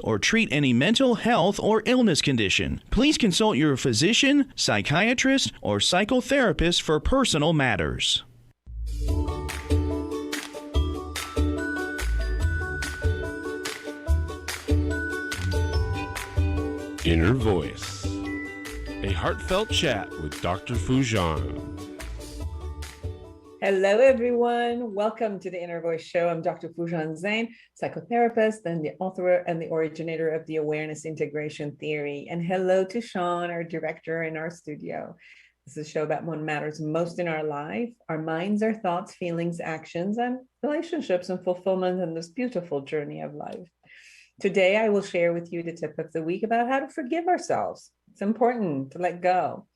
or treat any mental health or illness condition. Please consult your physician, psychiatrist, or psychotherapist for personal matters. Inner Voice, a heartfelt chat with Dr. Foojan. Hello, everyone. Welcome to the Inner Voice Show. I'm Dr. Foojan Zeine, psychotherapist and the author and the originator of the Awareness Integration Theory. And hello to Sean, our director in our studio. This is a show about what matters most in our life, our minds, our thoughts, feelings, actions, and relationships and fulfillment in this beautiful journey of life. Today, I will share with you the tip of the week about how to forgive ourselves. It's important to let go.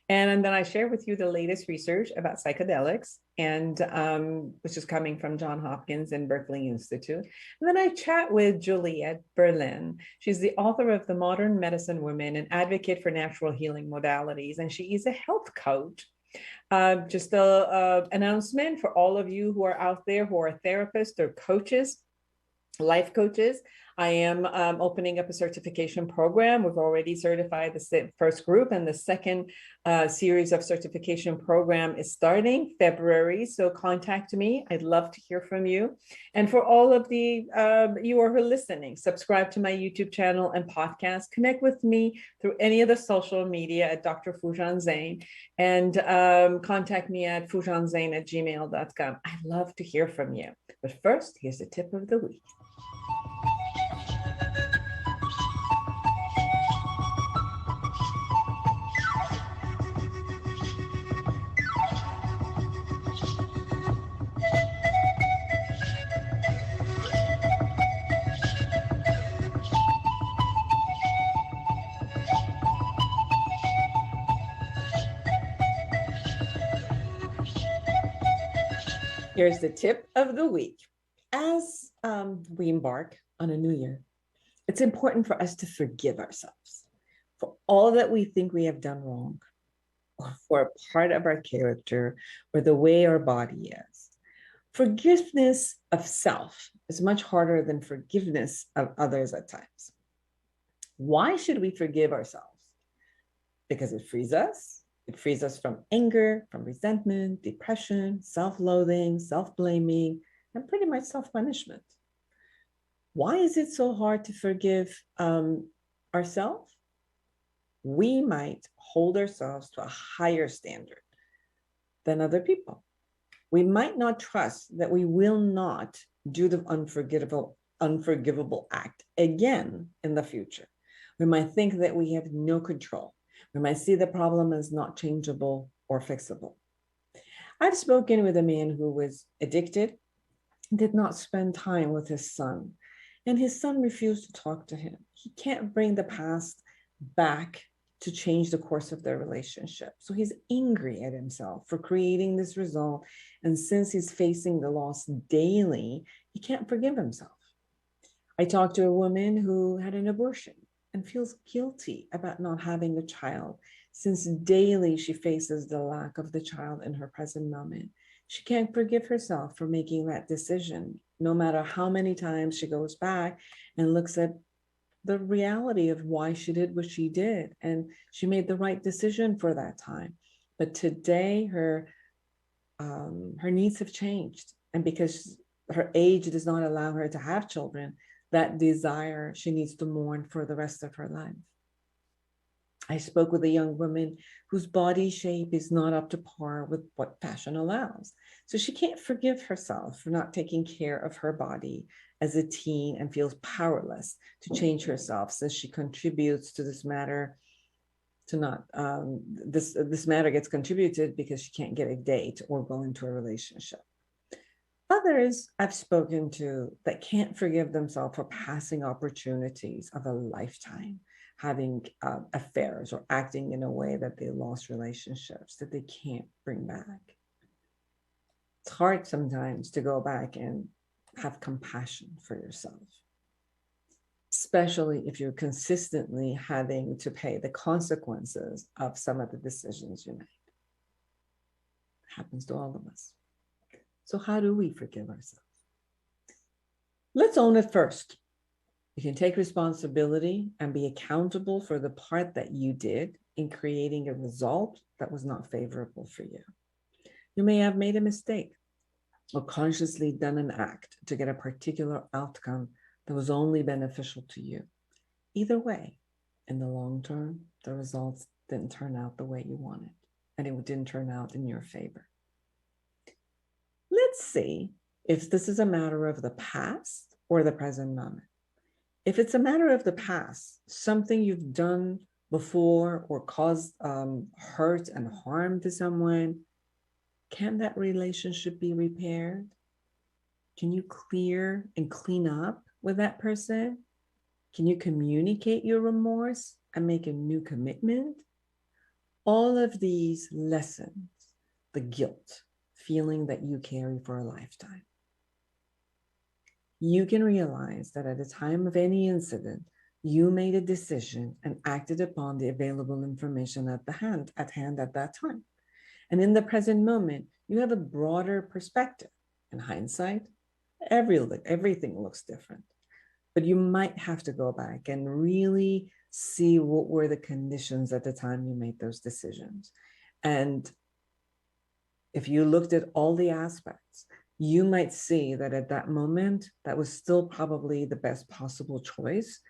And then I share with you the latest research about psychedelics, and which is coming from Johns Hopkins and Berkeley Institute. And then I chat with Julyet Berlen. She's the author of The Modern Medicine Woman, an advocate for natural healing modalities, and she is a health coach. Just an announcement for all of you who are out there who are therapists or coaches, life coaches. I am opening up a certification program. We've already certified the first group, and the second series of certification program is starting February. So contact me. I'd love to hear from you. And for all of the you who are listening, subscribe to my YouTube channel and podcast. Connect with me through any of the social media at Dr. Foojan Zeine, and contact me at foojanzeine@gmail.com. I'd love to hear from you. But first, here's the tip of the week. Here's the tip of the week. As we embark on a new year, it's important for us to forgive ourselves for all that we think we have done wrong, or for a part of our character, or the way our body is. Forgiveness of self is much harder than forgiveness of others at times. Why should we forgive ourselves? Because it frees us. It frees us from anger, from resentment, depression, self-loathing, self-blaming, and pretty much self-punishment. Why is it so hard to forgive ourselves? We might hold ourselves to a higher standard than other people. We might not trust that we will not do the unforgivable act again in the future. We might think that we have no control. We might see the problem as not changeable or fixable. I've spoken with a man who was addicted, did not spend time with his son, and his son refused to talk to him. He can't bring the past back to change the course of their relationship. So he's angry at himself for creating this result. And since he's facing the loss daily, he can't forgive himself. I talked to a woman who had an abortion and feels guilty about not having a child, since daily she faces the lack of the child in her present moment. She can't forgive herself for making that decision, no matter how many times she goes back and looks at the reality of why she did what she did. And she made the right decision for that time. But today her needs have changed. And because her age does not allow her to have children, that desire she needs to mourn for the rest of her life. I spoke with a young woman whose body shape is not up to par with what fashion allows. So she can't forgive herself for not taking care of her body as a teen and feels powerless to change herself, since she contributes to this matter this matter gets contributed because she can't get a date or go into a relationship. Others I've spoken to that can't forgive themselves for passing opportunities of a lifetime, having affairs or acting in a way that they lost relationships that they can't bring back. It's hard sometimes to go back and have compassion for yourself, especially if you're consistently having to pay the consequences of some of the decisions you made. It happens to all of us. So how do we forgive ourselves? Let's own it first. You can take responsibility and be accountable for the part that you did in creating a result that was not favorable for you. You may have made a mistake or consciously done an act to get a particular outcome that was only beneficial to you. Either way, in the long term, the results didn't turn out the way you wanted, and it didn't turn out in your favor. Let's see if this is a matter of the past or the present moment. If it's a matter of the past, something you've done before or caused hurt and harm to someone, can that relationship be repaired? Can you clear and clean up with that person? Can you communicate your remorse and make a new commitment? All of these lessons, the guilt, feeling that you carry for a lifetime. You can realize that at the time of any incident, you made a decision and acted upon the available information at hand at that time. And in the present moment, you have a broader perspective. In hindsight, everything looks different. But you might have to go back and really see what were the conditions at the time you made those decisions. And if you looked at all the aspects, you might see that at that moment, that was still probably the best possible choice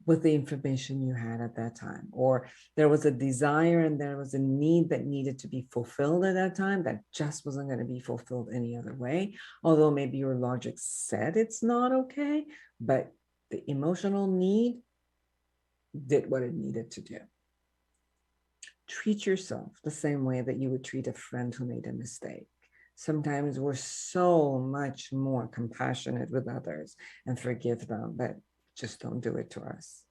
with the information you had at that time. Or there was a desire and there was a need that needed to be fulfilled at that time that just wasn't going to be fulfilled any other way. Although maybe your logic said it's not okay, but the emotional need did what it needed to do. Treat yourself the same way that you would treat a friend who made a mistake. Sometimes we're so much more compassionate with others and forgive them, but just don't do it to us.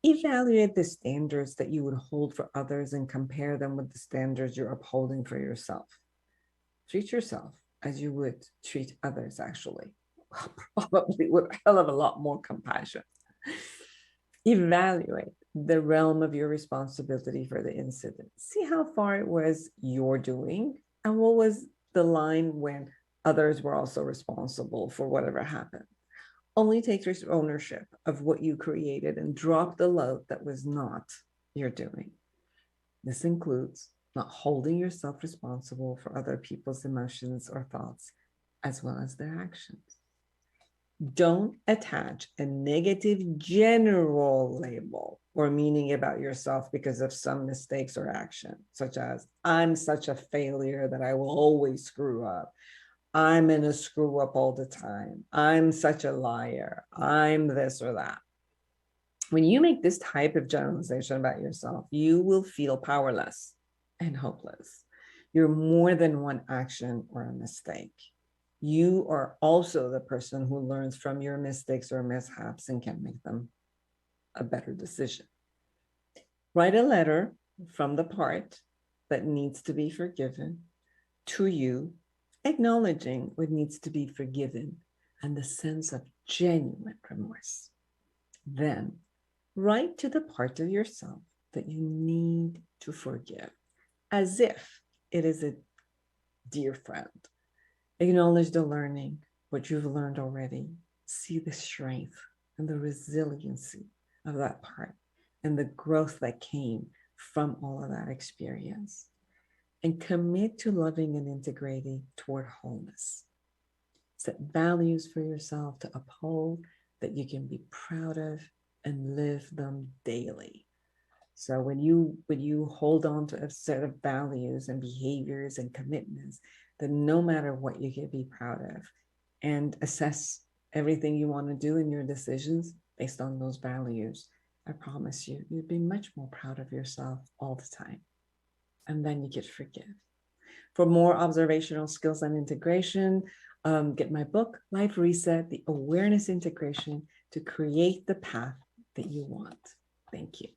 Evaluate the standards that you would hold for others and compare them with the standards you're upholding for yourself. Treat yourself as you would treat others, actually, probably with a hell of a lot more compassion. Evaluate the realm of your responsibility for the incident. See how far it was your doing and what was the line when others were also responsible for whatever happened. Only take ownership of what you created and drop the load that was not your doing. This includes not holding yourself responsible for other people's emotions or thoughts, as well as their actions. Don't attach a negative general label or meaning about yourself because of some mistakes or action, such as, I'm such a failure that I will always screw up. I'm in a screw up all the time. I'm such a liar. I'm this or that. When you make this type of generalization about yourself, you will feel powerless and hopeless. You're more than one action or a mistake. You are also the person who learns from your mistakes or mishaps and can make them a better decision. Write a letter from the part that needs to be forgiven to you, acknowledging what needs to be forgiven and the sense of genuine remorse. Then write to the part of yourself that you need to forgive, as if it is a dear friend. Acknowledge the learning, what you've learned already. See the strength and the resiliency of that part and the growth that came from all of that experience. And commit to loving and integrating toward wholeness. Set values for yourself to uphold that you can be proud of and live them daily. So when you hold on to a set of values and behaviors and commitments, then no matter what, you can be proud of and assess everything you want to do in your decisions based on those values. I promise you, you'd be much more proud of yourself all the time. And then you get forgive. For more observational skills and integration, get my book, Life Reset, the awareness integration to create the path that you want. Thank you.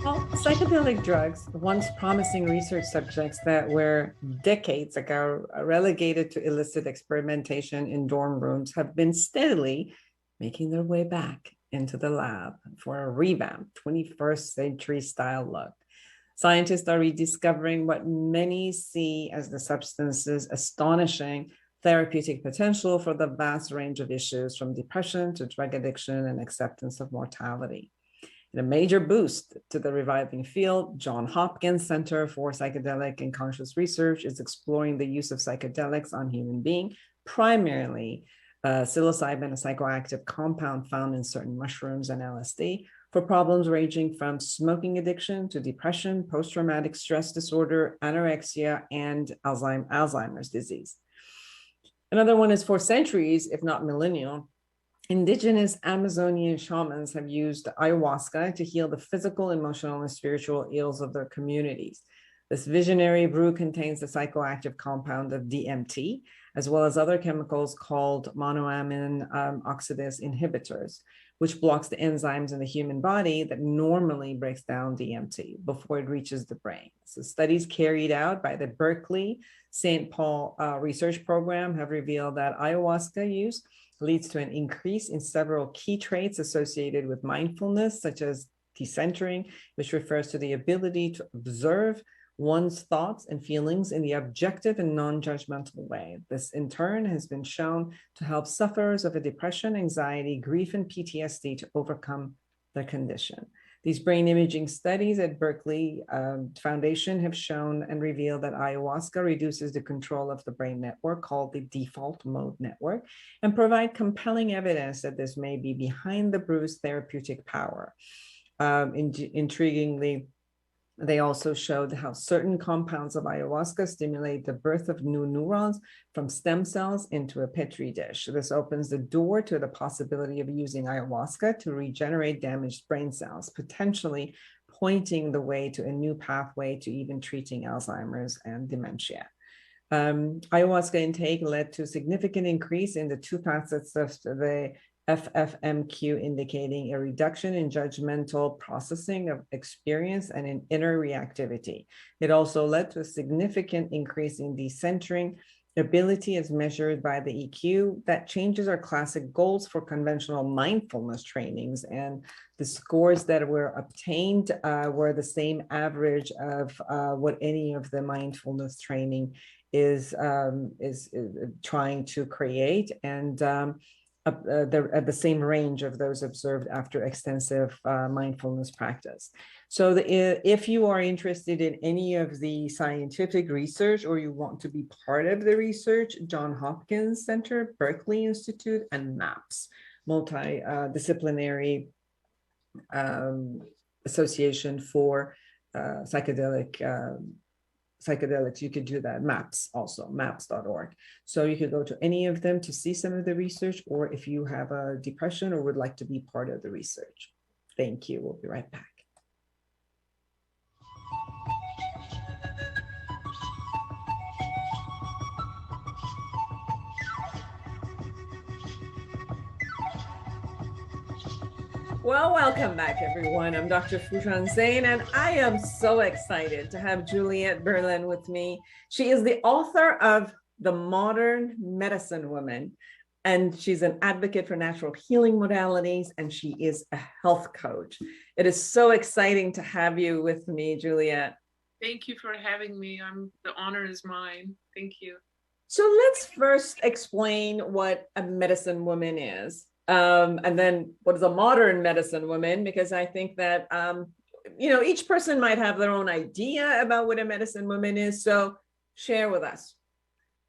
Well, psychedelic drugs, once promising research subjects that were decades ago relegated to illicit experimentation in dorm rooms, have been steadily making their way back into the lab for a revamped 21st century style look. Scientists are rediscovering what many see as the substance's astonishing therapeutic potential for the vast range of issues, from depression to drug addiction and acceptance of mortality. In a major boost to the reviving field, Johns Hopkins Center for Psychedelic and Conscious Research is exploring the use of psychedelics on human beings, primarily psilocybin, a psychoactive compound found in certain mushrooms, and LSD, for problems ranging from smoking addiction to depression, post-traumatic stress disorder, anorexia, and Alzheimer's disease. Another one is, for centuries, if not millennia, indigenous Amazonian shamans have used ayahuasca to heal the physical, emotional, and spiritual ills of their communities. This visionary brew contains the psychoactive compound of DMT, as well as other chemicals called monoamine oxidase inhibitors, which blocks the enzymes in the human body that normally breaks down DMT before it reaches the brain. So studies carried out by the Berkeley St. Paul research program have revealed that ayahuasca use leads to an increase in several key traits associated with mindfulness, such as decentering, which refers to the ability to observe one's thoughts and feelings in the objective and non-judgmental way. This, in turn, has been shown to help sufferers of a depression, anxiety, grief, and PTSD to overcome their condition. These brain imaging studies at Berkeley Foundation have shown and revealed that ayahuasca reduces the control of the brain network, called the default mode network, and provide compelling evidence that this may be behind the brew's therapeutic power. Intriguingly, they also showed how certain compounds of ayahuasca stimulate the birth of new neurons from stem cells into a petri dish. This opens the door to the possibility of using ayahuasca to regenerate damaged brain cells, potentially pointing the way to a new pathway to even treating Alzheimer's and dementia. Ayahuasca intake led to a significant increase in the two facets of the FFMQ, indicating a reduction in judgmental processing of experience and in inner reactivity. It also led to a significant increase in decentering ability as measured by the EQ. That changes our classic goals for conventional mindfulness trainings, and the scores that were obtained were the same average of what any of the mindfulness training is trying to create, and at the same range of those observed after extensive mindfulness practice. So if you are interested in any of the scientific research, or you want to be part of the research, Johns Hopkins Center, Berkeley Institute, and MAPS, Multidisciplinary Association for Psychedelics, you could do that. MAPS also, maps.org. So you could go to any of them to see some of the research, or if you have a depression or would like to be part of the research. Thank you. We'll be right back. Well, welcome back, everyone. I'm Dr. Foojan Zeine, and I am so excited to have Julyet Berlen with me. She is the author of The Modern Medicine Woman, and she's an advocate for natural healing modalities, and she is a health coach. It is so exciting to have you with me, Julyet. Thank you for having me. The honor is mine. Thank you. So let's first explain what a medicine woman is. And then what is a modern medicine woman? Because I think that, each person might have their own idea about what a medicine woman is. So share with us.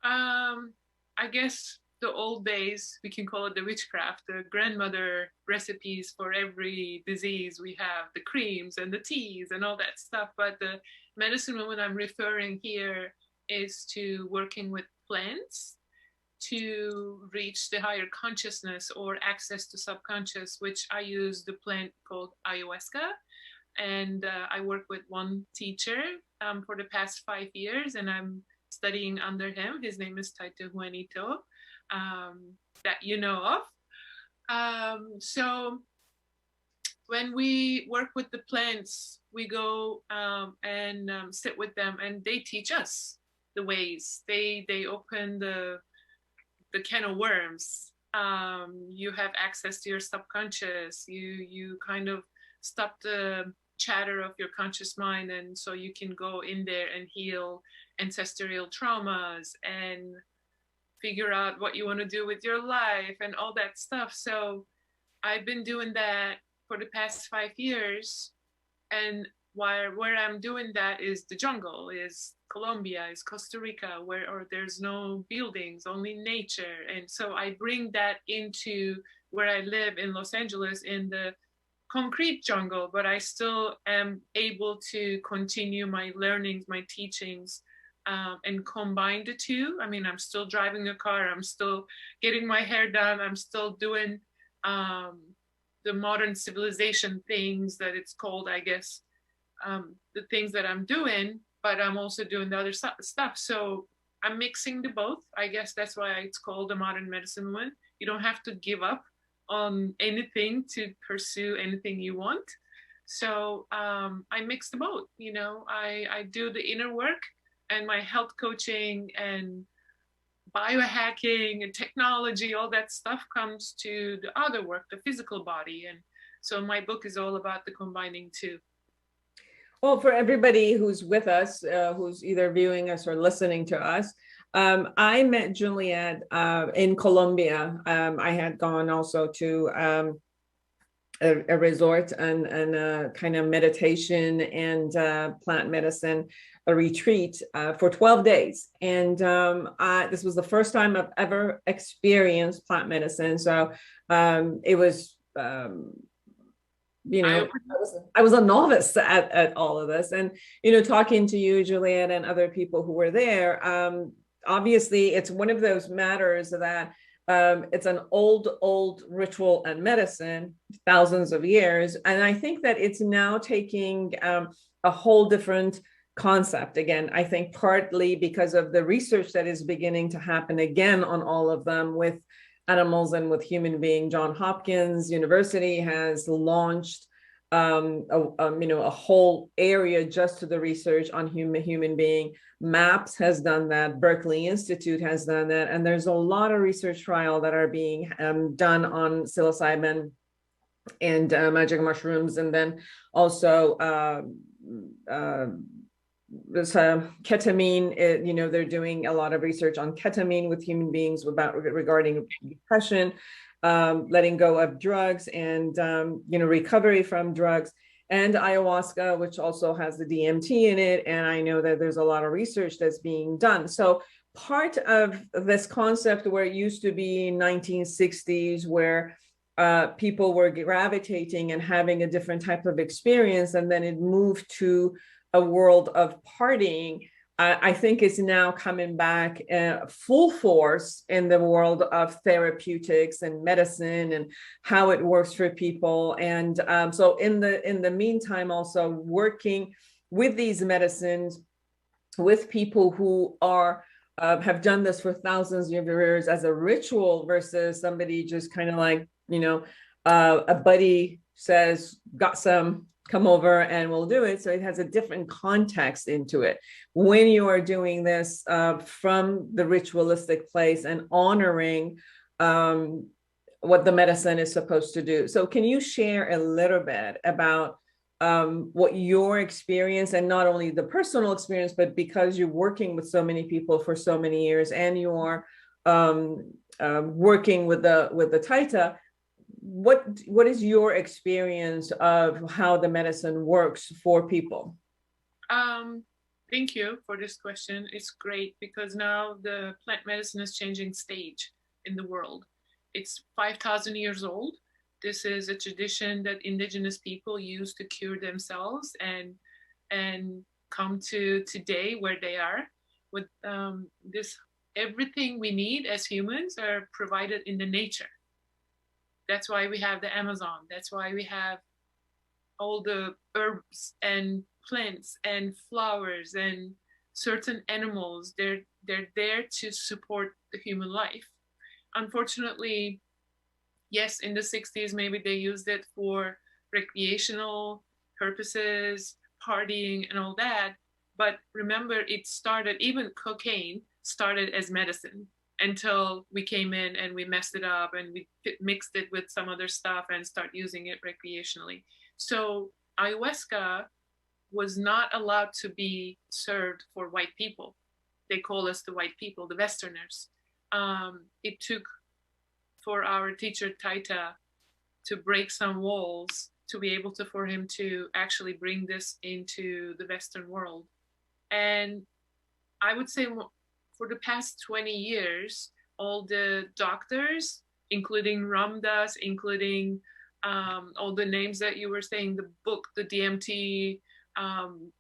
I guess the old days, we can call it the witchcraft, the grandmother recipes for every disease. We have the creams and the teas and all that stuff. But the medicine woman I'm referring here is to working with plants to reach the higher consciousness or access to subconscious, which I use the plant called ayahuasca. And I work with one teacher for the past 5 years, and I'm studying under him. His name is Taito Juanito, that you know of. So when we work with the plants, we go and sit with them, and they teach us the ways. They open the can of worms. You have access to your subconscious. You kind of stop the chatter of your conscious mind. And so you can go in there and heal ancestral traumas and figure out what you want to do with your life and all that stuff. So I've been doing that for the past 5 years. And where I'm doing that is the jungle, is Colombia, is Costa Rica, where there's no buildings, only nature. And so I bring that into where I live in Los Angeles in the concrete jungle, but I still am able to continue my learnings, my teachings, and combine the two. I mean, I'm still driving a car, I'm still getting my hair done, I'm still doing the modern civilization things that it's called, I guess, the things that I'm doing, but I'm also doing the other stuff. So I'm mixing the both. I guess that's why it's called the modern medicine woman. You don't have to give up on anything to pursue anything you want. So I mix the both. You know, I do the inner work and my health coaching and biohacking and technology, all that stuff comes to the other work, the physical body. And so my book is all about the combining two. Well, for everybody who's with us, who's either viewing us or listening to us, I met Julyet in Colombia. I had gone also to a resort and a kind of meditation and plant medicine, a retreat for 12 days. And this was the first time I've ever experienced plant medicine. So it was, you know, I was a novice at all of this. And, you know, talking to you, Juliet, and other people who were there, obviously it's one of those matters that it's an old ritual and medicine, thousands of years. And I think that it's now taking a whole different concept. Again, I think partly because of the research that is beginning to happen again on all of them with animals and with human being. Johns Hopkins University has launched a whole area just to the research on human being. MAPS has done that. Berkeley Institute has done that. And there's a lot of research trial that are being done on psilocybin and magic mushrooms. And then also this ketamine, they're doing a lot of research on ketamine with human beings regarding depression, letting go of drugs and, recovery from drugs, and ayahuasca, which also has the DMT in it. And I know that there's a lot of research that's being done. So part of this concept where it used to be 1960s, where people were gravitating and having a different type of experience, and then it moved to a world of partying, I think is now coming back full force in the world of therapeutics and medicine and how it works for people. And so in the meantime, also working with these medicines with people who are have done this for thousands of years as a ritual versus somebody just kind of like, a buddy says, got some, come over and we'll do it. So it has a different context into it when you are doing this from the ritualistic place and honoring what the medicine is supposed to do. So can you share a little bit about what your experience, and not only the personal experience, but because you're working with so many people for so many years and you're working with the Taita, what is your experience of how the medicine works for people? Thank you for this question. It's great because now the plant medicine is changing stage in the world. It's 5,000 years old. This is a tradition that indigenous people use to cure themselves and come to today where they are with this. Everything we need as humans are provided in the nature. That's why we have the Amazon. That's why we have all the herbs and plants and flowers and certain animals. They're there to support the human life. Unfortunately, yes, in the 60s, maybe they used it for recreational purposes, partying and all that. But remember, it started, even cocaine started as medicine, until we came in and we messed it up and we mixed it with some other stuff and start using it recreationally. So ayahuasca was not allowed to be served for white people. They call us the white people, the Westerners. It took for our teacher Taita to break some walls to be able to, for him to actually bring this into the Western world. And I would say for the past 20 years, all the doctors, including Ramdas, including all the names that you were saying, the book, the DMT,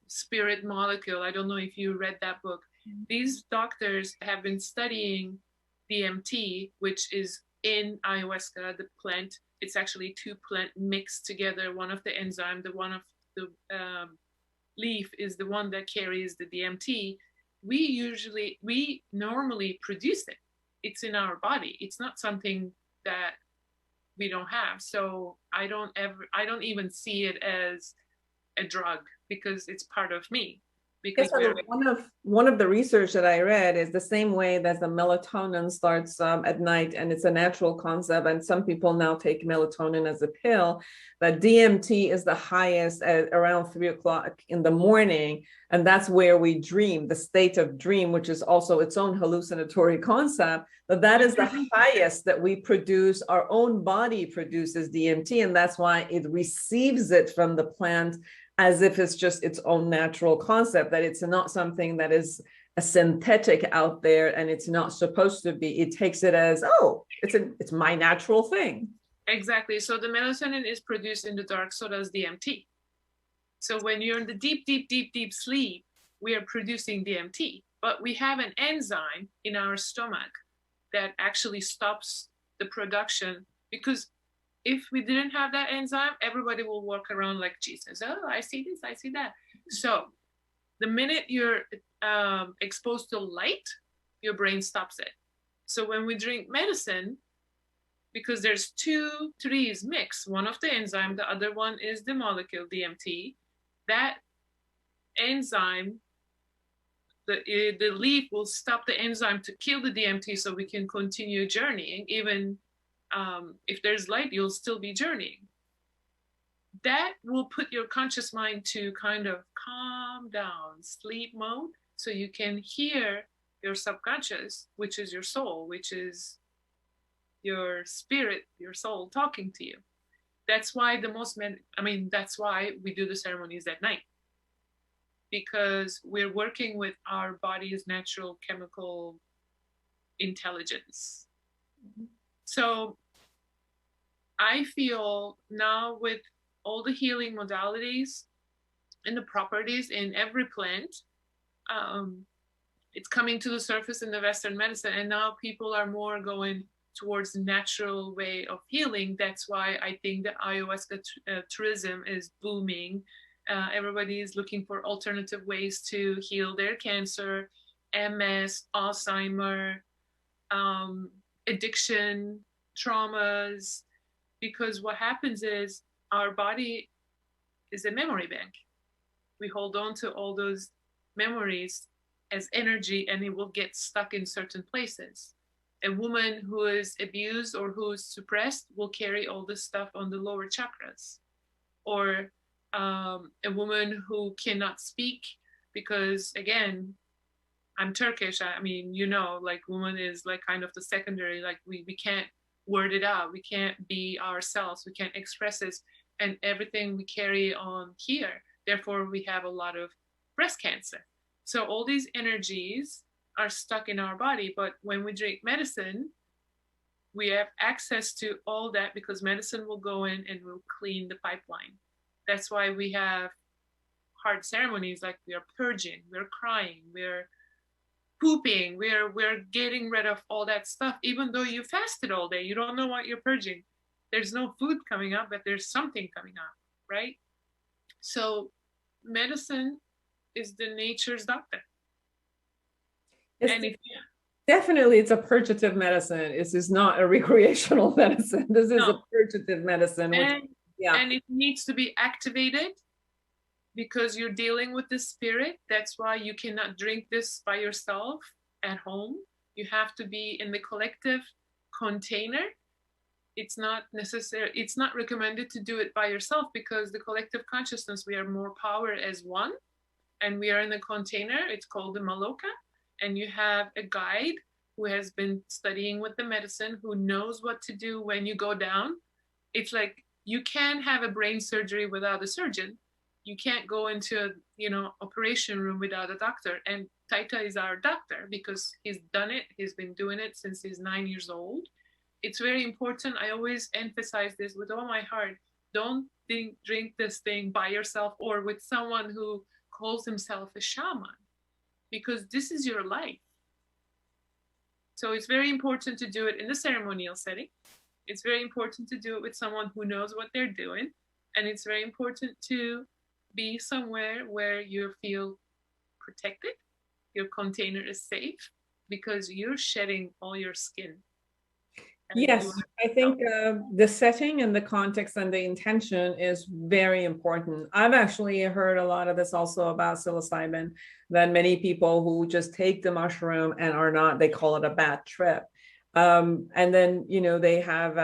Spirit Molecule, I don't know if you read that book. These doctors have been studying DMT, which is in ayahuasca, the plant. It's actually two plant mixed together. One of the enzyme, the one of the leaf is the one that carries the DMT. We normally produce it. It's in our body. It's not something that we don't have. So I don't even see it as a drug because it's part of me. Because one of the research that I read is the same way that the melatonin starts at night, and it's a natural concept. And some people now take melatonin as a pill. But DMT is the highest at around 3 o'clock in the morning, and that's where we dream, the state of dream, which is also its own hallucinatory concept. But that is the highest that we produce. Our own body produces DMT, and that's why it receives it from the plant as if it's just its own natural concept, that it's not something that is a synthetic out there and it's not supposed to be. It takes it as, oh, it's my natural thing. Exactly. So the melatonin is produced in the dark, so does DMT. So when you're in the deep, deep, deep, deep sleep, we are producing DMT, but we have an enzyme in our stomach that actually stops the production, because if we didn't have that enzyme, everybody will walk around like Jesus. Oh, I see this, I see that. So the minute you're exposed to light, your brain stops it. So when we drink medicine, because there's 2 trees mixed, one of the enzyme, the other one is the molecule DMT, that enzyme, the leaf will stop the enzyme to kill the DMT so we can continue journeying. Even if there's light, you'll still be journeying. That will put your conscious mind to kind of calm down, sleep mode, so you can hear your subconscious, which is your soul, which is your spirit, your soul talking to you. That's why that's why we do the ceremonies at night, because we're working with our body's natural chemical intelligence. Mm-hmm. So I feel now with all the healing modalities and the properties in every plant, it's coming to the surface in the Western medicine, and now people are more going towards the natural way of healing. That's why I think the ayahuasca tourism is booming. Everybody is looking for alternative ways to heal their cancer, MS, Alzheimer, addiction, traumas, because what happens is our body is a memory bank. We hold on to all those memories as energy, and it will get stuck in certain places. A woman who is abused or who is suppressed will carry all this stuff on the lower chakras. Or a woman who cannot speak because, again, I'm Turkish. I mean, like woman is like kind of the secondary, like we can't word it out. We can't be ourselves. We can't express it. And everything we carry on here. Therefore, we have a lot of breast cancer. So all these energies are stuck in our body. But when we drink medicine, we have access to all that, because medicine will go in and will clean the pipeline. That's why we have hard ceremonies, like we are purging, we're crying, we're pooping, we're getting rid of all that stuff. Even though you fasted all day, you don't know what you're purging. There's no food coming up, but there's something coming up, right? So medicine is the nature's doctor. Definitely, it's a purgative medicine. This is not a recreational medicine. This is a purgative medicine. And it needs to be activated, because you're dealing with the spirit. That's why you cannot drink this by yourself at home. You have to be in the collective container. it's not necessary, it's not recommended to do it by yourself, because the collective consciousness, we are more power as one, and we are in a container. It's called the Maloka, and you have a guide who has been studying with the medicine, who knows what to do when you go down. It's like you can't have a brain surgery without a surgeon. You can't go into a operation room without a doctor. And Taita is our doctor because he's done it. He's been doing it since he's 9 years old. It's very important. I always emphasize this with all my heart. Don't drink this thing by yourself or with someone who calls himself a shaman, because this is your life. So it's very important to do it in the ceremonial setting. It's very important to do it with someone who knows what they're doing. And it's very important to be somewhere where you feel protected, your container is safe, because you're shedding all your skin. Yes, I think the setting and the context and the intention is very important. I've actually heard a lot of this also about psilocybin, that many people who just take the mushroom and are not, they call it a bad trip. And then, they have,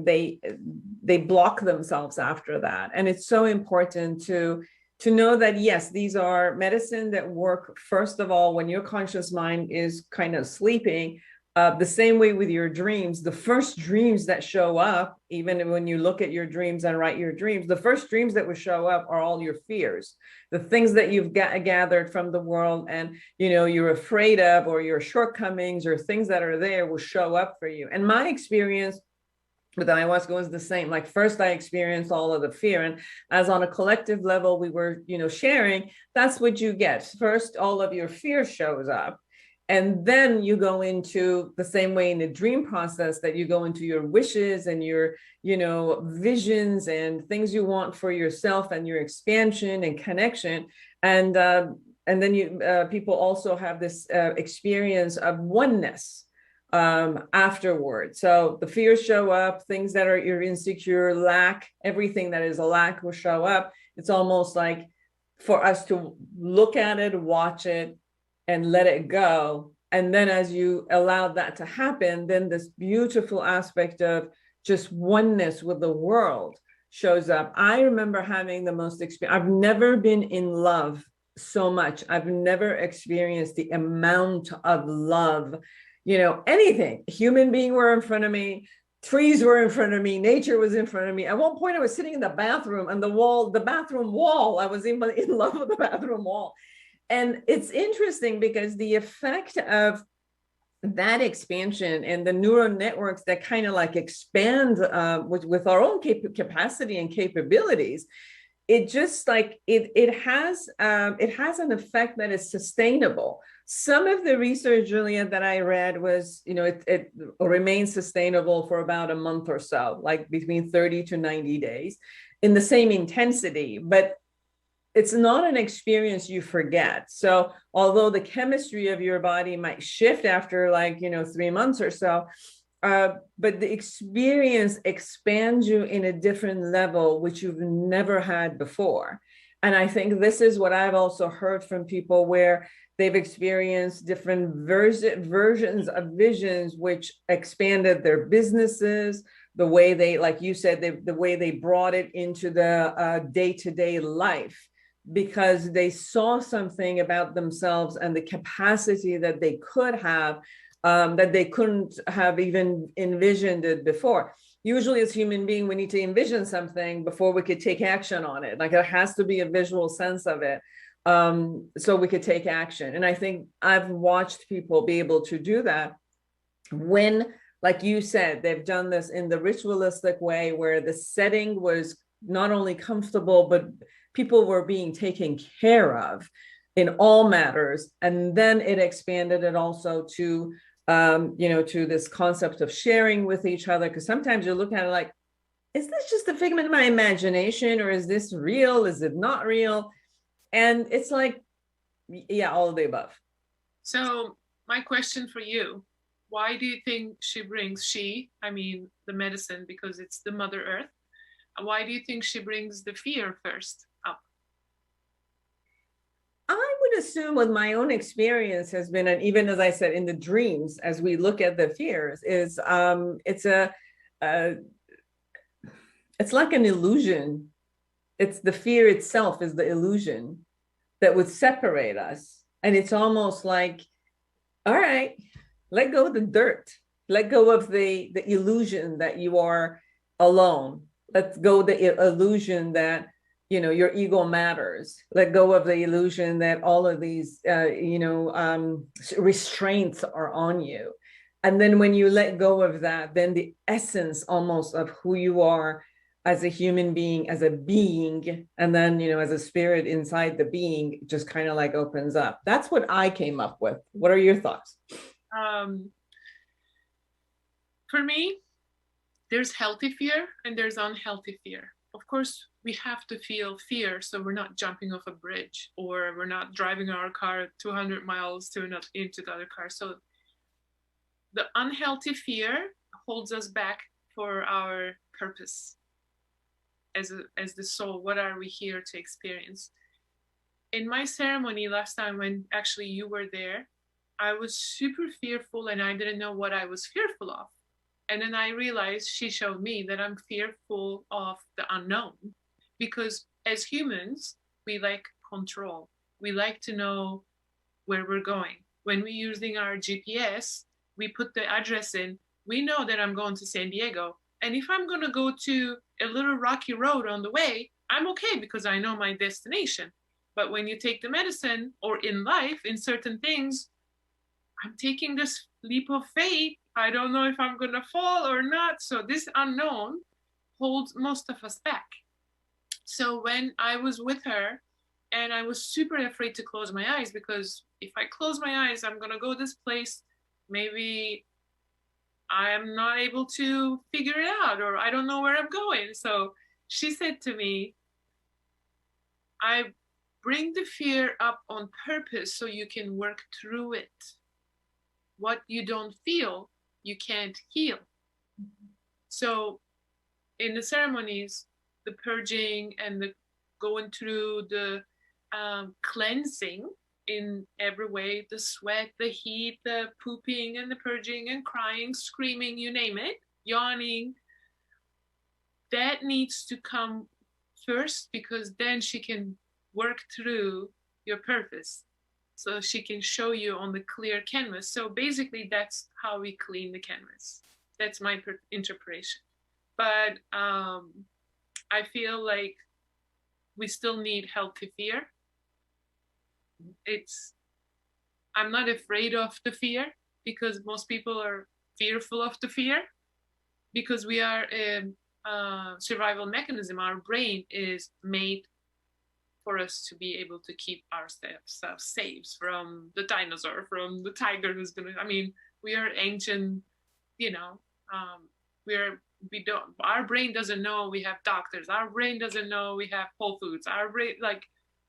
they block themselves after that. And it's so important to know that, yes, these are medicine that work, first of all, when your conscious mind is kind of sleeping. The same way with your dreams, the first dreams that show up, even when you look at your dreams and write your dreams, the first dreams that will show up are all your fears, the things that you've gathered from the world and, you're afraid of, or your shortcomings or things that are there will show up for you. And my experience with ayahuasca was the same. Like first I experienced all of the fear, and as on a collective level, we were, sharing, that's what you get. First, all of your fear shows up. And then you go into the same way in the dream process that you go into your wishes and your, visions and things you want for yourself and your expansion and connection. And then people also have this experience of oneness afterward. So the fears show up, things that are you're insecure, lack, everything that is a lack will show up. It's almost like for us to look at it, watch it, and let it go. And then as you allow that to happen, then this beautiful aspect of just oneness with the world shows up. I remember having the most experience. I've never been in love so much. I've never experienced the amount of love, anything. Human beings were in front of me. Trees were in front of me. Nature was in front of me. At one point I was sitting in the bathroom and the bathroom wall, I was in love with the bathroom wall. And it's interesting because the effect of that expansion and the neural networks that kind of like expand with our own capacity and capabilities, it just like it has an effect that is sustainable. Some of the research, Juliet, that I read was, it remains sustainable for about a month or so, like between 30 to 90 days in the same intensity, but it's not an experience you forget. So although the chemistry of your body might shift after 3 months or so, but the experience expands you in a different level, which you've never had before. And I think this is what I've also heard from people where they've experienced different versions of visions, which expanded their businesses, the way they, like you said, the way they brought it into the day-to-day life, because they saw something about themselves and the capacity that they could have, that they couldn't have even envisioned it before. Usually as human beings, we need to envision something before we could take action on it. Like there has to be a visual sense of it, so we could take action. And I think I've watched people be able to do that when, like you said, they've done this in the ritualistic way where the setting was not only comfortable, but people were being taken care of in all matters. And then it expanded it also to, to this concept of sharing with each other. Because sometimes you're looking at it like, is this just a figment of my imagination, or is this real? Is it not real? And it's like, yeah, all of the above. So my question for you, why do you think the medicine, because it's the Mother Earth, why do you think she brings the fear first up? I would assume with my own experience has been, and even as I said, in the dreams, as we look at the fears, is it's a it's like an illusion. It's the fear itself is the illusion that would separate us. And it's almost like, all right, let go of the dirt. Let go of the illusion that you are alone. Let go of the illusion that, you know, your ego matters. Let go of the illusion that all of these, restraints are on you. And then when you let go of that, then the essence almost of who you are as a human being, as a being, and then, you know, as a spirit inside the being just kind of like opens up. That's what I came up with. What are your thoughts? For me, there's healthy fear and there's unhealthy fear. Of course, we have to feel fear so we're not jumping off a bridge or we're not driving our car 200 miles into the other car. So the unhealthy fear holds us back for our purpose as the soul. What are we here to experience? In my ceremony last time, when actually you were there, I was super fearful and I didn't know what I was fearful of. And then I realized, she showed me that I'm fearful of the unknown, because as humans, we like control. We like to know where we're going. When we're using our GPS, we put the address in, we know that I'm going to San Diego. And if I'm going to go to a little rocky road on the way, I'm okay because I know my destination. But when you take the medicine or in life, in certain things, I'm taking this leap of faith. I don't know if I'm going to fall or not. So this unknown holds most of us back. So when I was with her and I was super afraid to close my eyes, because if I close my eyes, I'm going to go this place. Maybe I'm not able to figure it out, or I don't know where I'm going. So she said to me, I bring the fear up on purpose so you can work through it. What you don't feel, you can't heal. So in the ceremonies, the purging and the going through the cleansing in every way, the sweat, the heat, the pooping and the purging and crying, screaming, you name it, yawning, that needs to come first, because then she can work through your purpose. So she can show you on the clear canvas. So basically that's how we clean the canvas. That's my interpretation. But I feel like we still need healthy fear. I'm not afraid of the fear, because most people are fearful of the fear, because we are a survival mechanism. Our brain is made for us to be able to keep ourselves safe from the dinosaur, from the tiger who's gonna, we are ancient, our brain doesn't know we have doctors. Our brain doesn't know we have Whole Foods. Our brain,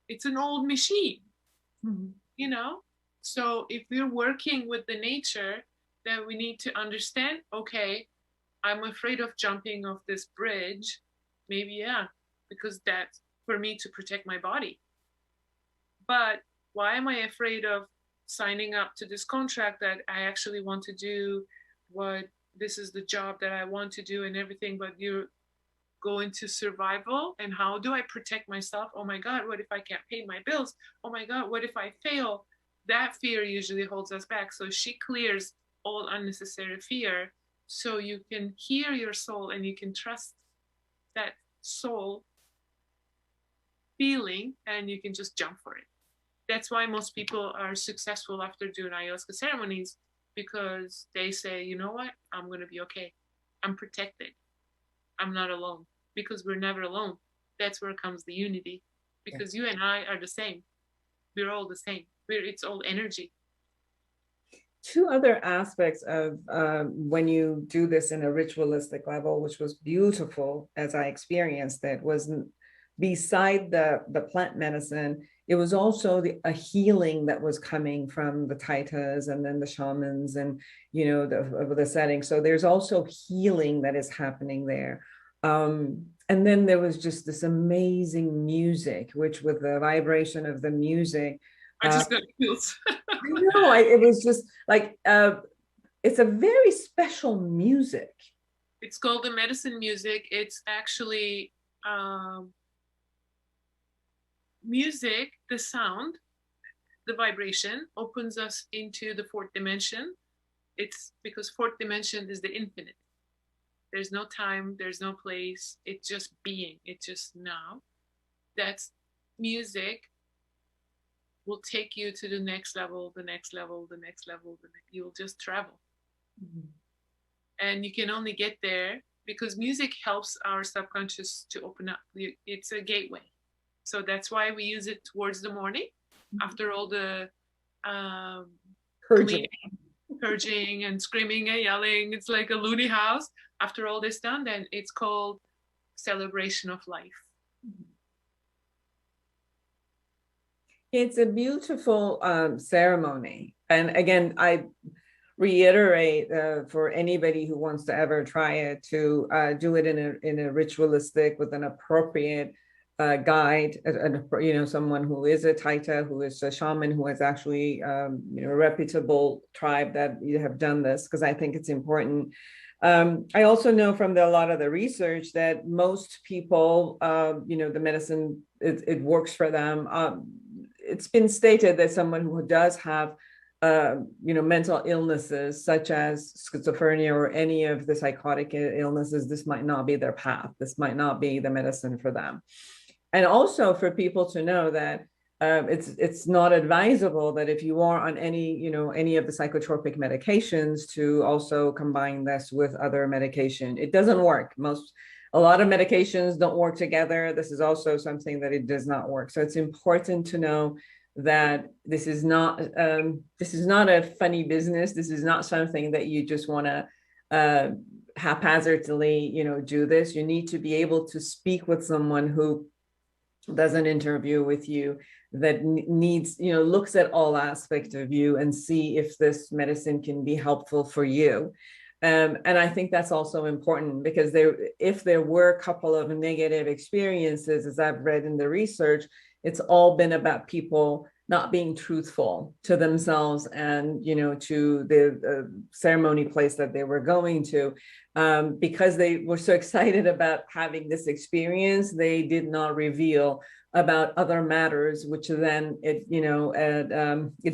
it's an old machine, So if we're working with the nature, then we need to understand, okay, I'm afraid of jumping off this bridge. Maybe, because that's for me to protect my body. But why am I afraid of signing up to this contract that I actually want to do, this is the job that I want to do and everything, but you're going to survival, and how do I protect myself? Oh my God, what if I can't pay my bills? Oh my God, what if I fail? That fear usually holds us back. So she clears all unnecessary fear so you can hear your soul and you can trust that soul feeling and you can just jump for it. That's why most people are successful after doing ayahuasca ceremonies, because they say, you know what, I'm going to be okay. I'm protected. I'm not alone, because we're never alone. That's where comes the unity, because you and I are the same. We're all the same. It's all energy. Two other aspects of when you do this in a ritualistic level, which was beautiful as I experienced it, was beside the plant medicine, it was also a healing that was coming from the taitas and then the shamans and, the setting. So there's also healing that is happening there. And then there was just this amazing music, which with the vibration of the music, I just got chills. I know, it was just like, it's a very special music. It's called the medicine music. It's actually music, the sound, the vibration opens us into the fourth dimension. It's because fourth dimension is the infinite. There's no time, there's no place. It's just being. It's just now. That's music will take you to the next level, the next level, the next level. You'll just travel. Mm-hmm. And you can only get there because music helps our subconscious to open up. It's a gateway. So that's why we use it towards the morning, mm-hmm. after all the purging and screaming and yelling. It's like a loony house. After all this done, then it's called celebration of life. It's a beautiful ceremony. And again, I reiterate for anybody who wants to ever try it to do it in a ritualistic with an appropriate guide, someone who is a taita, who is a shaman, who is actually a reputable tribe that you have done this, because I think it's important. I also know from a lot of the research that most people, the medicine, it works for them. It's been stated that someone who does have mental illnesses such as schizophrenia or any of the psychotic illnesses, this might not be their path. This might not be the medicine for them. And also for people to know that it's not advisable that if you are on any of the psychotropic medications to also combine this with other medication. It doesn't work. A lot of medications don't work together. This is also something that it does not work. So it's important to know that this is not a funny business. This is not something that you just want to haphazardly, do this. You need to be able to speak with someone who does an interview with you, that needs, looks at all aspects of you and see if this medicine can be helpful for you. And I think that's also important because if there were a couple of negative experiences, as I've read in the research, it's all been about people not being truthful to themselves and, to the ceremony place that they were going to. Because they were so excited about having this experience, they did not reveal about other matters, which then it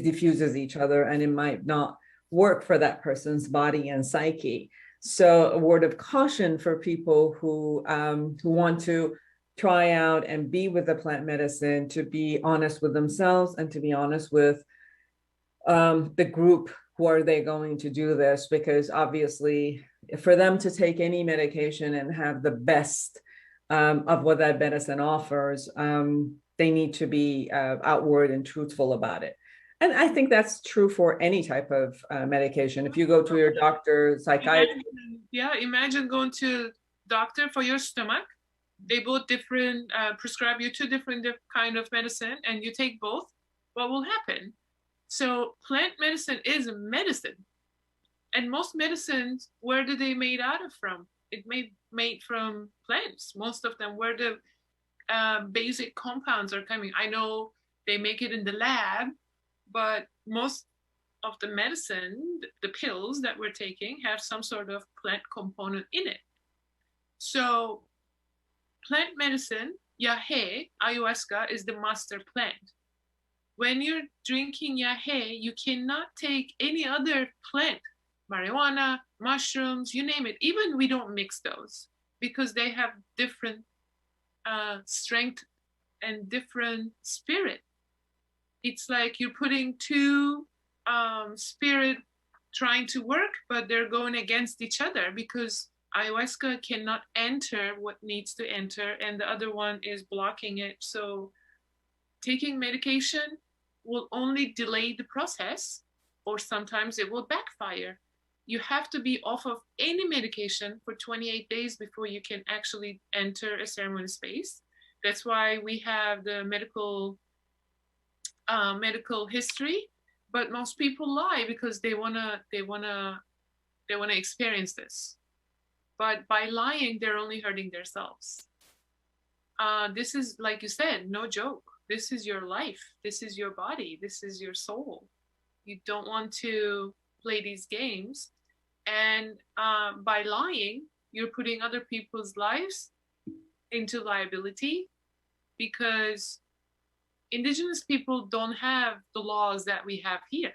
diffuses each other and it might not work for that person's body and psyche. So a word of caution for people who want to try out and be with the plant medicine, to be honest with themselves and to be honest with the group who are they going to do this, because obviously for them to take any medication and have the best of what that medicine offers, they need to be outward and truthful about it. And I think that's true for any type of medication. If you go to your doctor, psychiatrist. Imagine going to doctor for your stomach. They both different, prescribe you two different kind of medicine and you take both. What will happen? So plant medicine is a medicine. And most medicines, where do they made out of from? It made from plants, most of them, where the basic compounds are coming. I know they make it in the lab, but most of the medicine, the pills that we're taking, have some sort of plant component in it. So plant medicine, yahe, ayahuasca, is the master plant. When you're drinking yahe, you cannot take any other plant, marijuana, mushrooms, you name it. Even we don't mix those because they have different strength and different spirit. It's like you're putting two spirit trying to work, but they're going against each other because ayahuasca cannot enter what needs to enter and the other one is blocking it. So taking medication will only delay the process, or sometimes it will backfire. You have to be off of any medication for 28 days before you can actually enter a ceremony space. That's why we have the medical history, but most people lie because they wanna experience this. But by lying, they're only hurting themselves. This is, like you said, no joke. This is your life. This is your body. This is your soul. You don't want to play these games. And by lying, you're putting other people's lives into liability, because Indigenous people don't have the laws that we have here.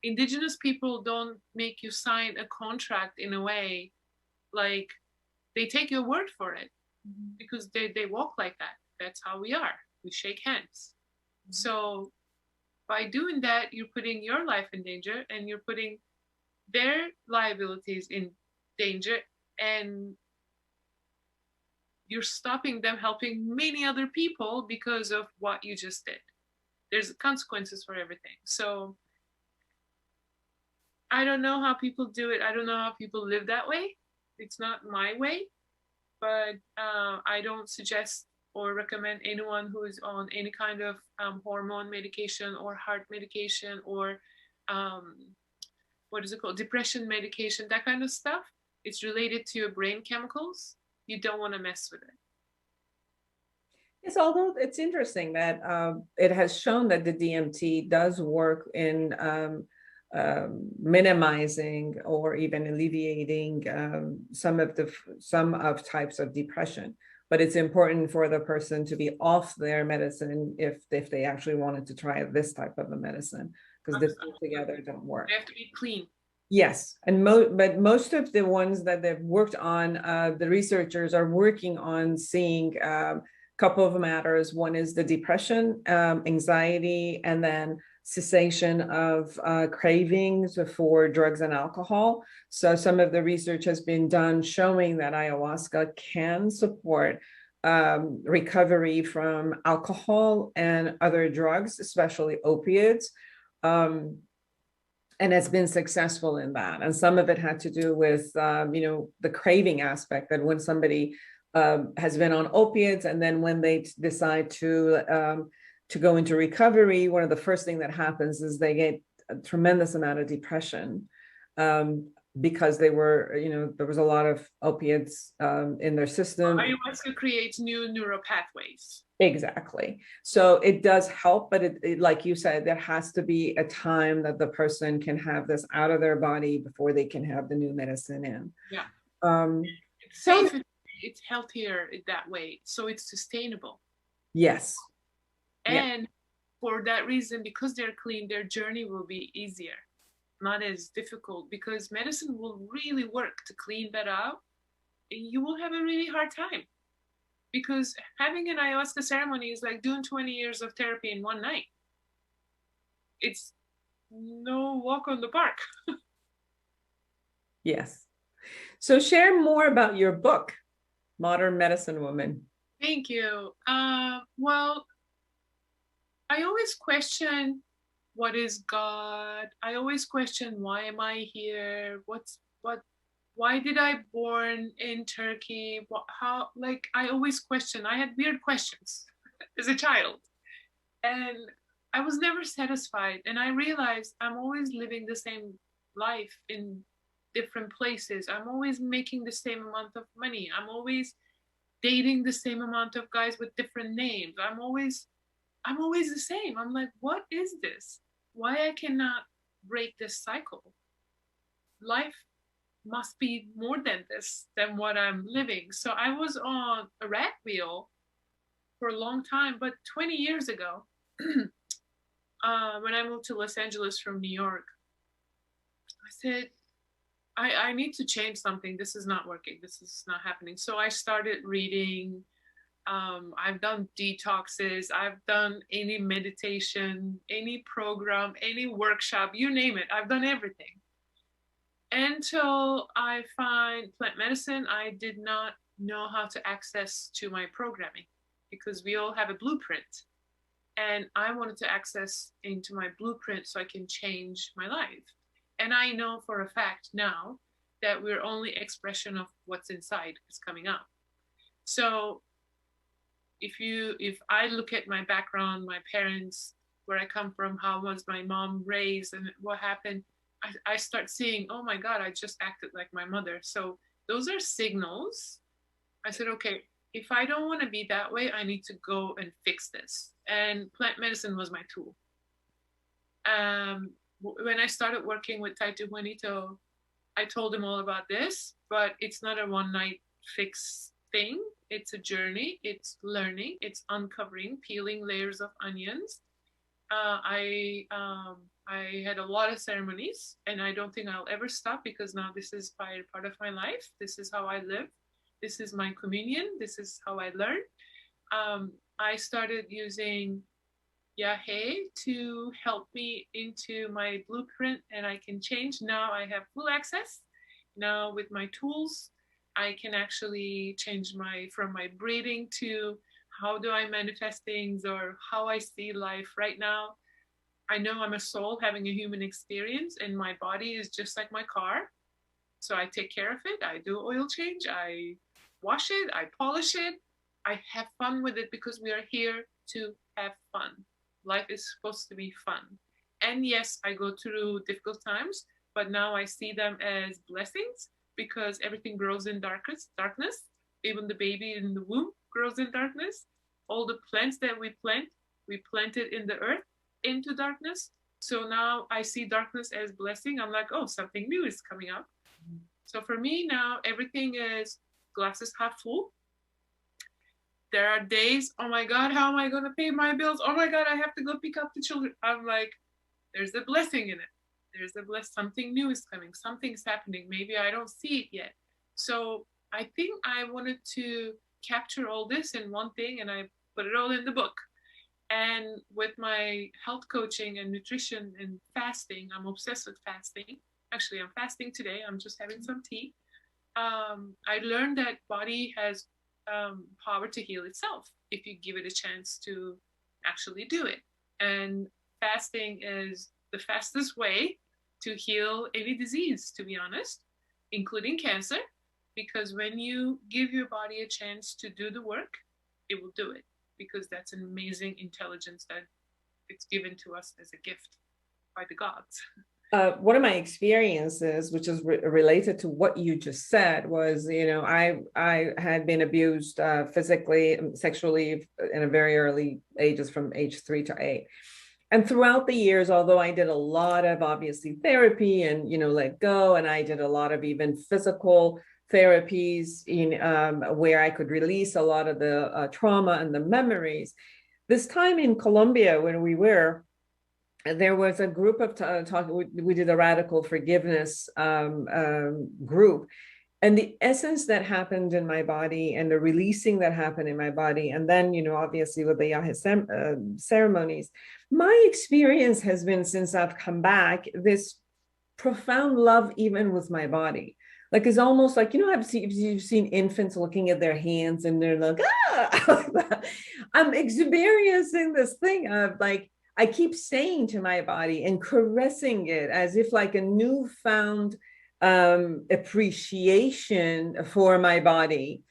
Indigenous people don't make you sign a contract in a way like they take your word for it, because they walk like that. That's how we are. We shake hands. So by doing that, you're putting your life in danger, and you're putting their liabilities in danger, and you're stopping them helping many other people because of what you just did. There's consequences for everything. So I don't know how people do it. I don't know how people live that way. It's not my way, but I don't suggest or recommend anyone who is on any kind of hormone medication or heart medication or what is it called, depression medication, that kind of stuff. It's related to your brain chemicals. You don't want to mess with it. Yes, although it's interesting that it has shown that the DMT does work in minimizing or even alleviating some of types of depression. But it's important for the person to be off their medicine if they actually wanted to try this type of a medicine, because the two together don't work. They have to be clean. Yes, and but most of the ones that they've worked on, the researchers are working on seeing a couple of matters. One is the depression, anxiety, and then cessation of cravings for drugs and alcohol. So some of the research has been done showing that ayahuasca can support recovery from alcohol and other drugs, especially opiates. And it's been successful in that. And some of it had to do with, the craving aspect, that when somebody has been on opiates, and then when they decide to go into recovery, one of the first things that happens is they get a tremendous amount of depression because they were, there was a lot of opiates in their system. Ayahuasca creates new neural pathways. Exactly. So it does help, but it, like you said, there has to be a time that the person can have this out of their body before they can have the new medicine in. Yeah. It's so safe, it's healthier that way. So it's sustainable. yes. And for that reason, because they're clean, their journey will be easier, not as difficult, because medicine will really work to clean that out. And you will have a really hard time, because having an ayahuasca ceremony is like doing 20 years of therapy in one night. It's no walk on the park. Yes. So share more about your book, Modern Medicine Woman. Thank you. Well, I always question, what is God? I always question, why am I here? Why did I born in Turkey? I always question. I had weird questions as a child, and I was never satisfied. And I realized I'm always living the same life in different places. I'm always making the same amount of money. I'm always dating the same amount of guys with different names. I'm always the same. I'm like, what is this? Why I cannot break this cycle? Life must be more than this, than what I'm living. So I was on a rat wheel for a long time, but 20 years ago, when I moved to Los Angeles from New York, I said, I need to change something. This is not working. This is not happening. So I started reading. I've done detoxes. I've done any meditation, any program, any workshop, you name it. I've done everything. Until I find plant medicine, I did not know how to access to my programming, because we all have a blueprint. And I wanted to access into my blueprint so I can change my life. And I know for a fact now that we're only expression of what's inside is coming up. So if I look at my background, my parents, where I come from, how was my mom raised, and what happened, I start seeing, oh my God, I just acted like my mother. So those are signals. I said, okay, if I don't want to be that way, I need to go and fix this. And plant medicine was my tool. When I started working with Taito Juanito, I told him all about this, but it's not a one night fix thing. It's a journey. It's learning. It's uncovering, peeling layers of onions. I had a lot of ceremonies, and I don't think I'll ever stop, because now this is part of my life. This is how I live. This is my communion. This is how I learn. I started using Yahe to help me into my blueprint, and I can change. Now I have full access. Now with my tools, I can actually change from my breathing to how do I manifest things, or how I see life right now. I know I'm a soul having a human experience, and my body is just like my car. So I take care of it. I do oil change. I wash it. I polish it. I have fun with it, because we are here to have fun. Life is supposed to be fun. And yes, I go through difficult times, but now I see them as blessings, because everything grows in darkness. Even the baby in the womb grows in darkness. All the plants that we planted in the earth into darkness. So now I see darkness as blessing. I'm like, oh, something new is coming up. So for me now, everything is glasses half full. There are days, oh my God, how am I going to pay my bills? Oh my God, I have to go pick up the children. I'm like, there's a blessing in it. There's a something new is coming. Something's happening. Maybe I don't see it yet. So I think I wanted to capture all this in one thing, and I put it all in the book. And with my health coaching and nutrition and fasting, I'm obsessed with fasting. Actually, I'm fasting today. I'm just having some tea. I learned that body has power to heal itself if you give it a chance to actually do it. And fasting is the fastest way to heal any disease, to be honest, including cancer, because when you give your body a chance to do the work, it will do it, because that's an amazing intelligence that it's given to us as a gift by the gods. One of my experiences, which is related to what you just said, was, I had been abused physically, sexually in a very early ages, from age 3 to 8. And throughout the years, although I did a lot of obviously therapy and, let go, and I did a lot of even physical therapies where I could release a lot of the trauma and the memories. This time in Colombia, when we were, there was a group of we did a radical forgiveness group. And the essence that happened in my body and the releasing that happened in my body, and then, obviously with the Yahe ceremonies, my experience has been, since I've come back, this profound love even with my body. Like, it's almost like, you've seen infants looking at their hands and they're like, ah! I'm experiencing this thing of like, I keep saying to my body and caressing it as if like a newfound appreciation for my body,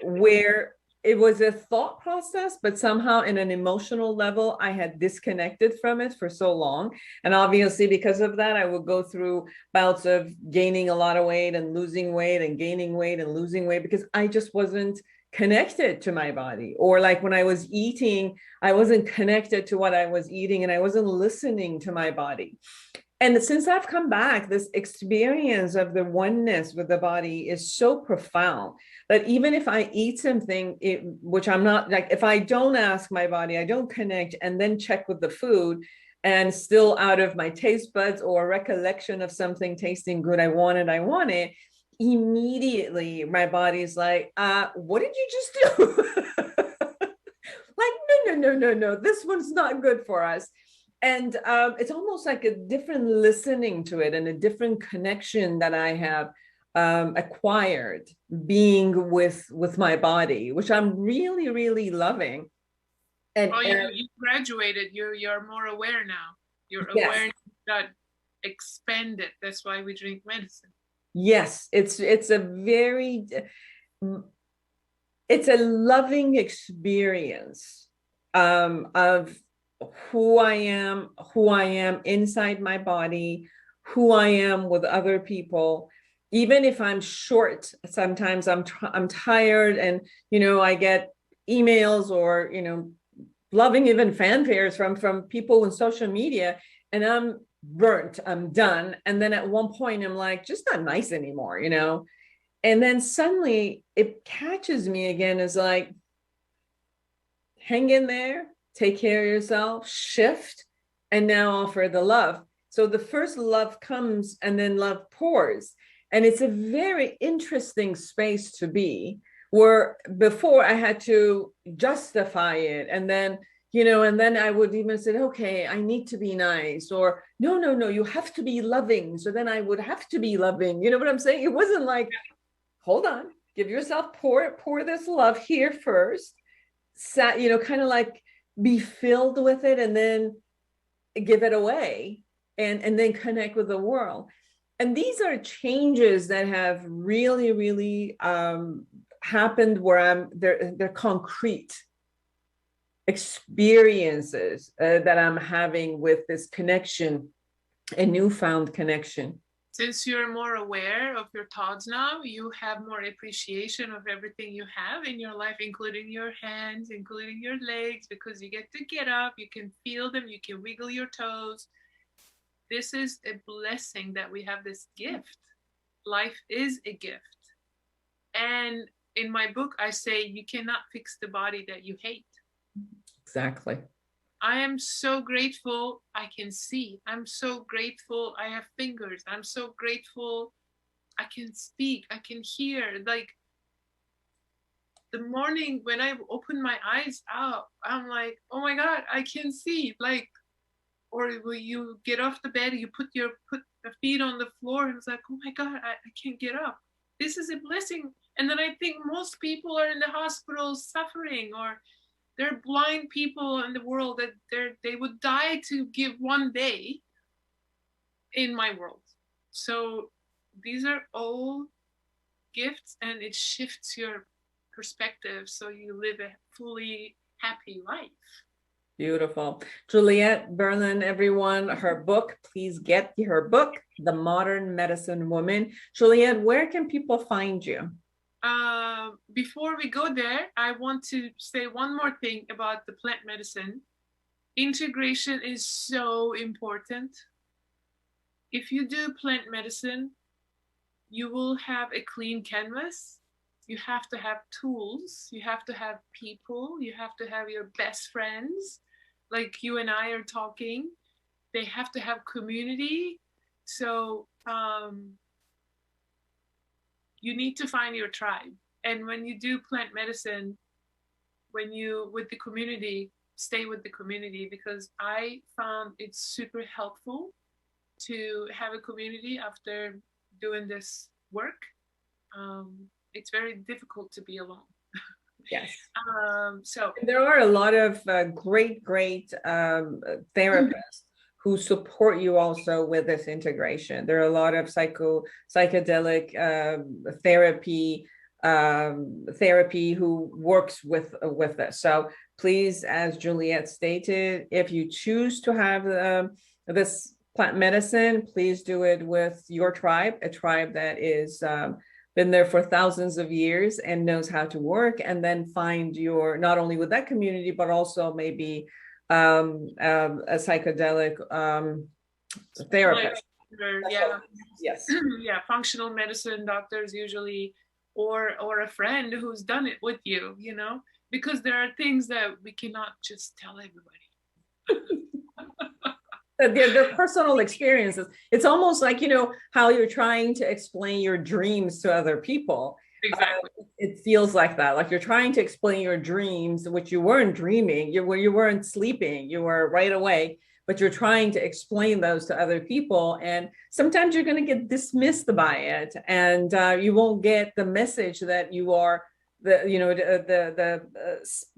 where it was a thought process, but somehow in an emotional level, I had disconnected from it for so long. And obviously because of that, I would go through bouts of gaining a lot of weight and losing weight and gaining weight and losing weight, because I just wasn't connected to my body. Or like when I was eating, I wasn't connected to what I was eating, and I wasn't listening to my body. And since I've come back, this experience of the oneness with the body is so profound that even if I eat something, which I'm not, like, if I don't ask my body, I don't connect and then check with the food, and still out of my taste buds or recollection of something tasting good, I want it, immediately my body's like, what did you just do? Like, no, this one's not good for us. And it's almost like a different listening to it and a different connection that I have acquired being with my body, which I'm really, really loving. And you graduated. You're more aware now. Your yes. awareness got expanded. That's why we drink medicine. Yes, it's a loving experience of who I am inside my body, who I am with other people. Even if I'm short, sometimes I'm tired, and I get emails or loving even fanfares from people on social media, and I'm burnt, I'm done. And then at one point I'm like, just not nice anymore, you know? And then suddenly it catches me again as like, hang in there, take care of yourself, shift, and now offer the love. So the first love comes and then love pours. And it's a very interesting space to be, where before I had to justify it. And then, you know, and then I would even say, okay, I need to be nice, or no, you have to be loving. So then I would have to be loving. You know what I'm saying? It wasn't like, hold on, give yourself, pour this love here first, you know, kind of like be filled with it and then give it away and then connect with the world. And these are changes that have really, really happened where they're concrete experiences that I'm having with this connection, a newfound connection. Since you're more aware of your thoughts now, you have more appreciation of everything you have in your life, including your hands, including your legs, because you get to get up, you can feel them, you can wiggle your toes. This is a blessing that we have this gift. Life is a gift. And in my book, I say you cannot fix the body that you hate. Exactly. I am so grateful I can see. I'm so grateful I have fingers. I'm so grateful I can speak. I can hear. Like the morning when I open my eyes out, I'm like, oh my God, I can see. Like, or when you get off the bed, you put the feet on the floor, and it's like, oh my God, I can't get up. This is a blessing. And then I think most people are in the hospital suffering, or there are blind people in the world that they would die to give one day in my world. So these are all gifts, and it shifts your perspective so you live a fully happy life. Beautiful. Julyet Berlen, everyone, her book, please get her book, The Modern Medicine Woman. Julyet, where can people find you? Before we go there, I want to say one more thing about the plant medicine. Integration is so important. If you do plant medicine, you will have a clean canvas. You have to have tools. You have to have people. You have to have your best friends, like you and I are talking. They have to have community. So you need to find your tribe. And when you do plant medicine, when you with the community, stay with the community, because I found it's super helpful to have a community after doing this work. It's very difficult to be alone. Yes. So there are a lot of great therapists who support you also with this integration. There are a lot of psychedelic therapy who works with this. So please, as Julyet stated, if you choose to have this plant medicine, please do it with your tribe, a tribe that is been there for thousands of years and knows how to work, and then find your, not only with that community, but also maybe a psychedelic therapist. Yeah. Yes. Yeah, functional medicine doctors usually, or a friend who's done it with you, you know, because there are things that we cannot just tell everybody. Their personal experiences. It's almost like, you know, how you're trying to explain your dreams to other people. Exactly. It feels like that, like you're trying to explain your dreams, which you weren't dreaming, you weren't sleeping, you were right awake, but you're trying to explain those to other people. And sometimes you're going to get dismissed by it, and you won't get the message that you are, the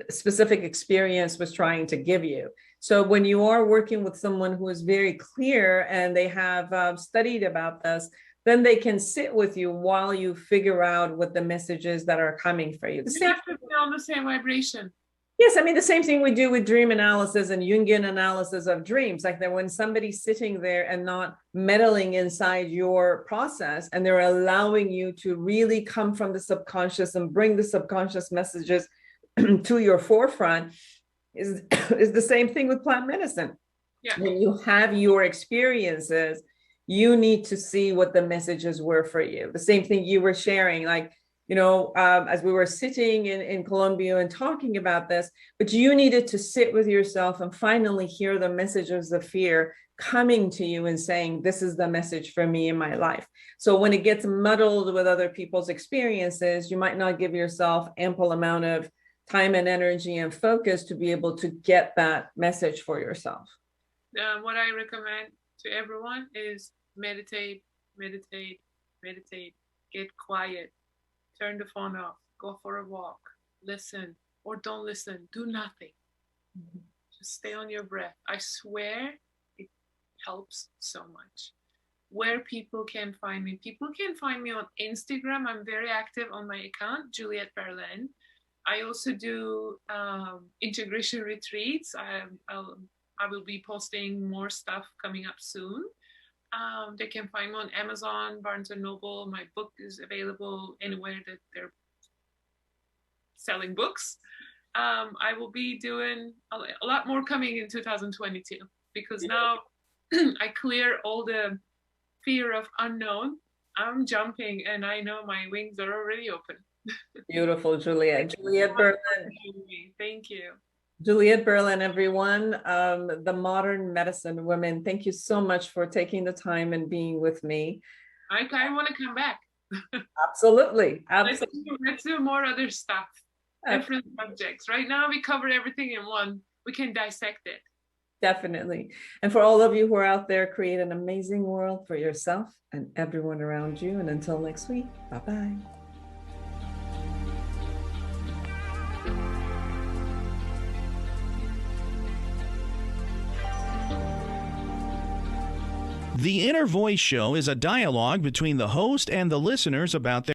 specific experience was trying to give you. So when you are working with someone who is very clear and they have studied about this, then they can sit with you while you figure out what the messages that are coming for you. You have to be on the same vibration. Yes, I mean, the same thing we do with dream analysis and Jungian analysis of dreams, like that when somebody's sitting there and not meddling inside your process, and they're allowing you to really come from the subconscious and bring the subconscious messages to your forefront, is the same thing with plant medicine. Yeah. When you have your experiences, you need to see what the messages were for you. The same thing you were sharing, like, as we were sitting in Colombia and talking about this, but you needed to sit with yourself and finally hear the messages of fear coming to you and saying, this is the message for me in my life. So when it gets muddled with other people's experiences, you might not give yourself ample amount of time and energy and focus to be able to get that message for yourself. What I recommend to everyone is meditate, meditate, meditate, get quiet, turn the phone off, go for a walk, listen, or don't listen, do nothing. Mm-hmm. Just stay on your breath. I swear it helps so much. Where people can find me on Instagram. I'm very active on my account, Julyet Berlen. I also do integration retreats. I will be posting more stuff coming up soon. They can find me on Amazon, Barnes & Noble. My book is available anywhere that they're selling books. I will be doing a lot more coming in 2022 because now I clear all the fear of unknown. I'm jumping and I know my wings are already open. Beautiful, Juliet. Julyet Berlen. Thank you. Julyet Berlen, everyone, the modern medicine woman. Thank you so much for taking the time and being with me. I want to come back. Absolutely. Let's do more other stuff, different subjects. Right now, we cover everything in one. We can dissect it. Definitely. And for all of you who are out there, create an amazing world for yourself and everyone around you. And until next week, bye-bye. The Inner Voice Show is a dialogue between the host and the listeners about their